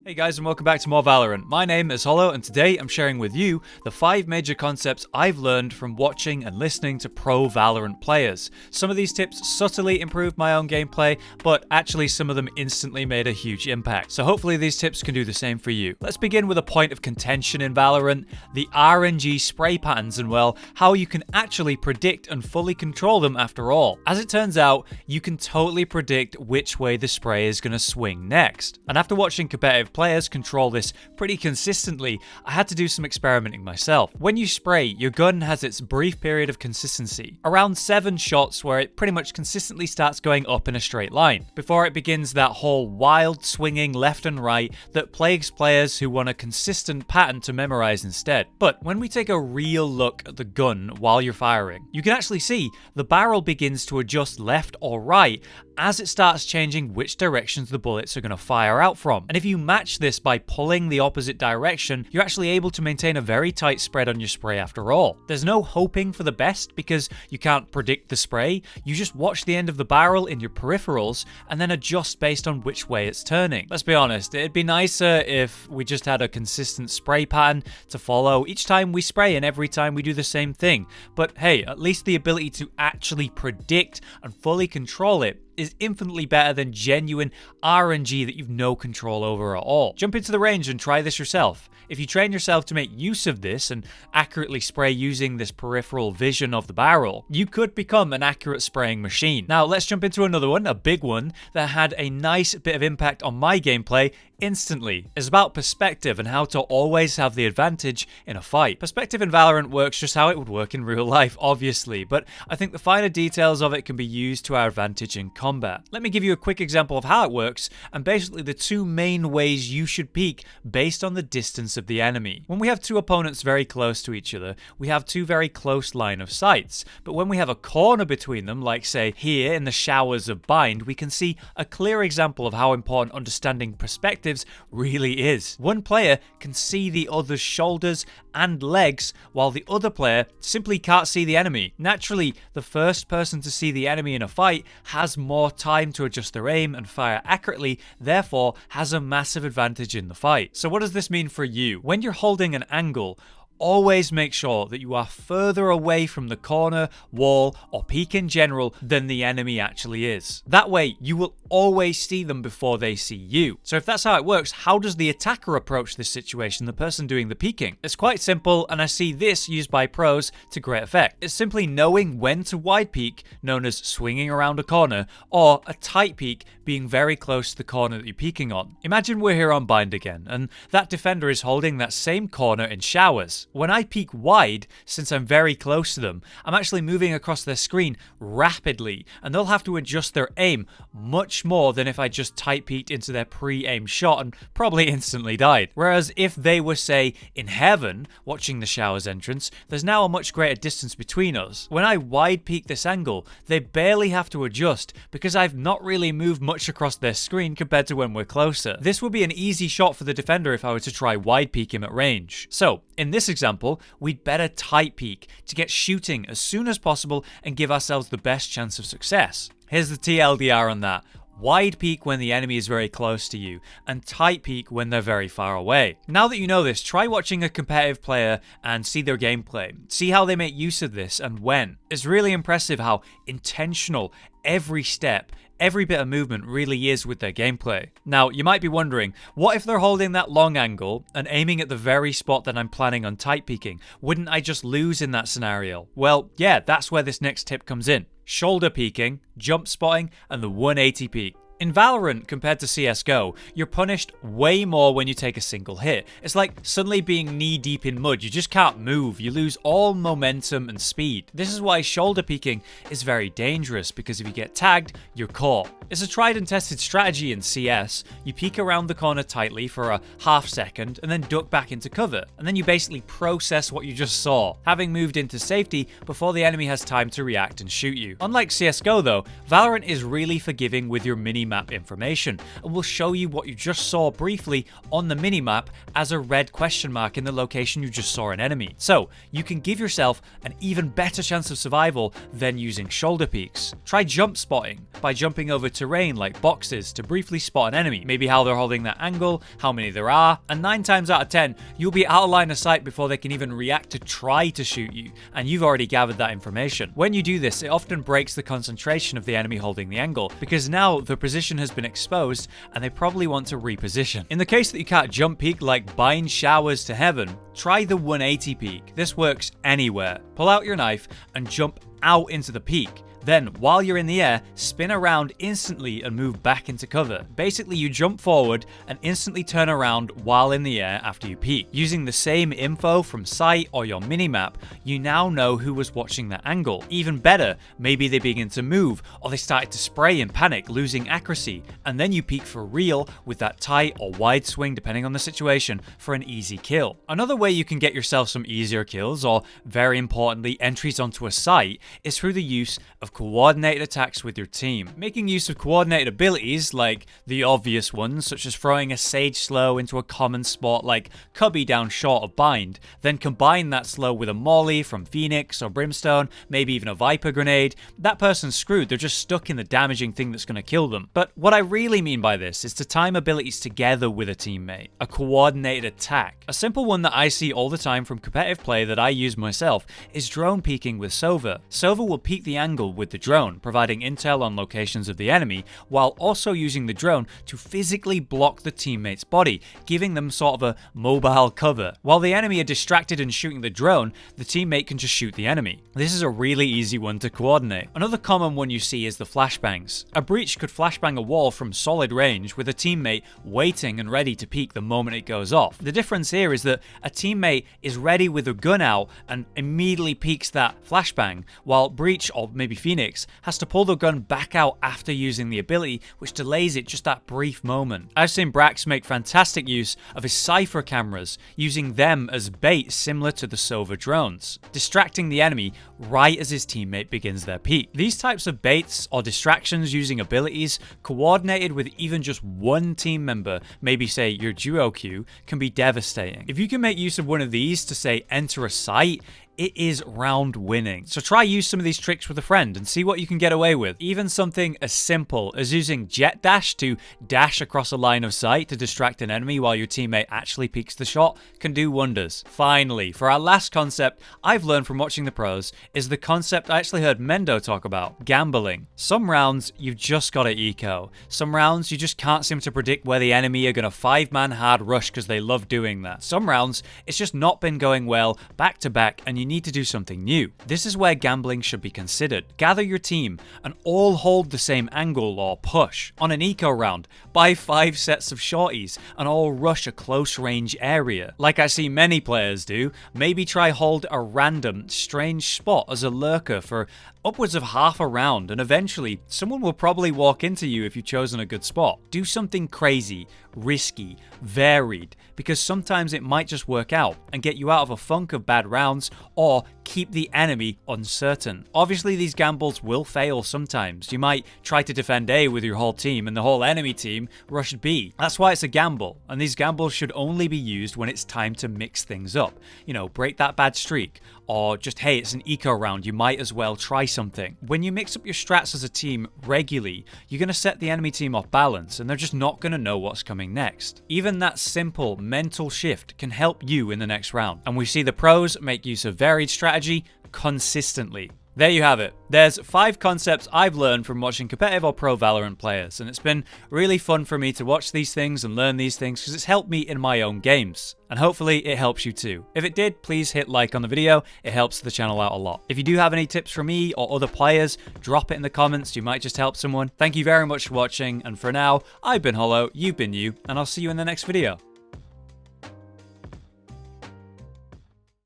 Hey guys, and welcome back to more Valorant. My name is Hollow, and today I'm sharing with you the 5 major concepts I've learned from watching and listening to pro Valorant players. Some of these tips subtly improved my own gameplay, but actually some of them instantly made a huge impact. So hopefully these tips can do the same for you. Let's begin with a point of contention in Valorant, the RNG spray patterns, and well, how you can actually predict and fully control them after all. As it turns out, you can totally predict which way the spray is going to swing next. And after watching competitive players control this pretty consistently, I had to do some experimenting myself. When you spray, your gun has its brief period of consistency, around 7 shots where it pretty much consistently starts going up in a straight line, before it begins that whole wild swinging left and right that plagues players who want a consistent pattern to memorize instead. But when we take a real look at the gun while you're firing, you can actually see the barrel begins to adjust left or right as it starts changing which directions the bullets are going to fire out from. And if you match this by pulling the opposite direction, you're actually able to maintain a very tight spread on your spray after all. There's no hoping for the best because you can't predict the spray, you just watch the end of the barrel in your peripherals and then adjust based on which way it's turning. Let's be honest, it'd be nicer if we just had a consistent spray pattern to follow each time we spray and every time we do the same thing. But hey, at least the ability to actually predict and fully control it is infinitely better than genuine RNG that you've no control over at all. Jump into the range and try this yourself. If you train yourself to make use of this and accurately spray using this peripheral vision of the barrel, you could become an accurate spraying machine. Now let's jump into another one, a big one, that had a nice bit of impact on my gameplay instantly. It's about perspective and how to always have the advantage in a fight. Perspective in Valorant works just how it would work in real life, obviously, but I think the finer details of it can be used to our advantage in combat. Let me give you a quick example of how it works, and basically the 2 main ways you should peek based on the distance of the enemy. When we have 2 opponents very close to each other, we have 2 very close line of sights, but when we have a corner between them, like say here in the showers of bind, we can see a clear example of how important understanding perspective really is. One player can see the other's shoulders and legs, while the other player simply can't see the enemy. Naturally, the first person to see the enemy in a fight has more time to adjust their aim and fire accurately, therefore has a massive advantage in the fight. So what does this mean for you? When you're holding an angle, always make sure that you are further away from the corner, wall, or peak in general than the enemy actually is. That way, you will always see them before they see you. So if that's how it works, how does the attacker approach this situation, the person doing the peeking? It's quite simple, and I see this used by pros to great effect. It's simply knowing when to wide peek, known as swinging around a corner, or a tight peek, being very close to the corner that you're peeking on. Imagine we're here on bind again, and that defender is holding that same corner in showers. When I peek wide, since I'm very close to them, I'm actually moving across their screen rapidly, and they'll have to adjust their aim much more than if I just tight peeked into their pre-aimed shot and probably instantly died. Whereas if they were, say, in heaven, watching the showers entrance, there's now a much greater distance between us. When I wide peek this angle, they barely have to adjust because I've not really moved much across their screen compared to when we're closer. This would be an easy shot for the defender if I were to try wide peek him at range. So, in this example, we'd better tight peek to get shooting as soon as possible and give ourselves the best chance of success. Here's the TLDR on that. Wide peek when the enemy is very close to you, and tight peek when they're very far away. Now that you know this, try watching a competitive player and see their gameplay. See how they make use of this and when. It's really impressive how intentional every step, every bit of movement really is with their gameplay. Now, you might be wondering, what if they're holding that long angle and aiming at the very spot that I'm planning on tight peeking? Wouldn't I just lose in that scenario? Well, yeah, that's where this next tip comes in. Shoulder peeking, jump spotting, and the 180 peek. In Valorant, compared to CSGO, you're punished way more when you take a single hit. It's like suddenly being knee-deep in mud. You just can't move. You lose all momentum and speed. This is why shoulder peeking is very dangerous, because if you get tagged, you're caught. It's a tried and tested strategy in CS. You peek around the corner tightly for a half second and then duck back into cover. And then you basically process what you just saw, having moved into safety before the enemy has time to react and shoot you. Unlike CSGO though, Valorant is really forgiving with your mini minimap information, and will show you what you just saw briefly on the minimap as a red question mark in the location you just saw an enemy. So you can give yourself an even better chance of survival than using shoulder peeks. Try jump spotting by jumping over terrain like boxes to briefly spot an enemy, maybe how they're holding that angle, how many there are, and 9 times out of 10 you'll be out of line of sight before they can even react to try to shoot you, and you've already gathered that information. When you do this, it often breaks the concentration of the enemy holding the angle, because now the position has been exposed and they probably want to reposition. In the case that you can't jump peek like bind showers to heaven, try the 180 peek. This works anywhere. Pull out your knife and jump out into the peek. Then, while you're in the air, spin around instantly and move back into cover. Basically, you jump forward and instantly turn around while in the air after you peek. Using the same info from sight or your minimap, you now know who was watching that angle. Even better, maybe they begin to move, or they started to spray in panic, losing accuracy, and then you peek for real with that tight or wide swing, depending on the situation, for an easy kill. Another way you can get yourself some easier kills, or very importantly, entries onto a site, is through the use of coordinated attacks with your team. Making use of coordinated abilities, like the obvious ones, such as throwing a Sage Slow into a common spot like Cubby down short of Bind, then combine that slow with a Molly from Phoenix or Brimstone, maybe even a Viper grenade, that person's screwed, they're just stuck in the damaging thing that's going to kill them. But what I really mean by this is to time abilities together with a teammate, a coordinated attack. A simple one that I see all the time from competitive play that I use myself is drone peeking with Sova. Sova will peek the angle with the drone, providing intel on locations of the enemy, while also using the drone to physically block the teammate's body, giving them sort of a mobile cover. While the enemy are distracted and shooting the drone, the teammate can just shoot the enemy. This is a really easy one to coordinate. Another common one you see is the flashbangs. A breach could flashbang a wall from solid range with a teammate waiting and ready to peek the moment it goes off. The difference here is that a teammate is ready with a gun out and immediately peeks that flashbang, while breach, or maybe Phoenix, has to pull the gun back out after using the ability, which delays it just that brief moment. I've seen Brax make fantastic use of his Cypher cameras, using them as bait similar to the Sova drones, distracting the enemy right as his teammate begins their peek. These types of baits or distractions using abilities, coordinated with even just one team member, maybe say your duo queue, can be devastating. If you can make use of one of these to say enter a site, it is round winning. So try use some of these tricks with a friend and see what you can get away with. Even something as simple as using jet dash to dash across a line of sight to distract an enemy while your teammate actually peeks the shot can do wonders. Finally, for our last concept I've learned from watching the pros is the concept I actually heard Mendo talk about, gambling. Some rounds you've just got to eco. Some rounds you just can't seem to predict where the enemy are going to 5-man hard rush because they love doing that. Some rounds it's just not been going well back to back and you need to do something new. This is where gambling should be considered. Gather your team and all hold the same angle or push. On an eco round, buy 5 sets of shorties and all rush a close range area. Like I see many players do, maybe try hold a random strange spot as a lurker for upwards of half a round, and eventually someone will probably walk into you if you've chosen a good spot. Do something crazy, risky, varied, because sometimes it might just work out and get you out of a funk of bad rounds or keep the enemy uncertain. Obviously these gambles will fail sometimes. You might try to defend A with your whole team and the whole enemy team rush B. That's why it's a gamble, and these gambles should only be used when it's time to mix things up. You know, break that bad streak, or just, hey, it's an eco round, you might as well try something. When you mix up your strats as a team regularly, you're going to set the enemy team off balance and they're just not going to know what's coming next. Even that simple mental shift can help you in the next round, and we see the pros make use of varied strategy consistently. There you have it. There's 5 concepts I've learned from watching competitive or pro Valorant players, and it's been really fun for me to watch these things and learn these things because it's helped me in my own games. And hopefully it helps you too. If it did, please hit like on the video. It helps the channel out a lot. If you do have any tips for me or other players, drop it in the comments. You might just help someone. Thank you very much for watching, and for now, I've been Hollow, you've been you, and I'll see you in the next video.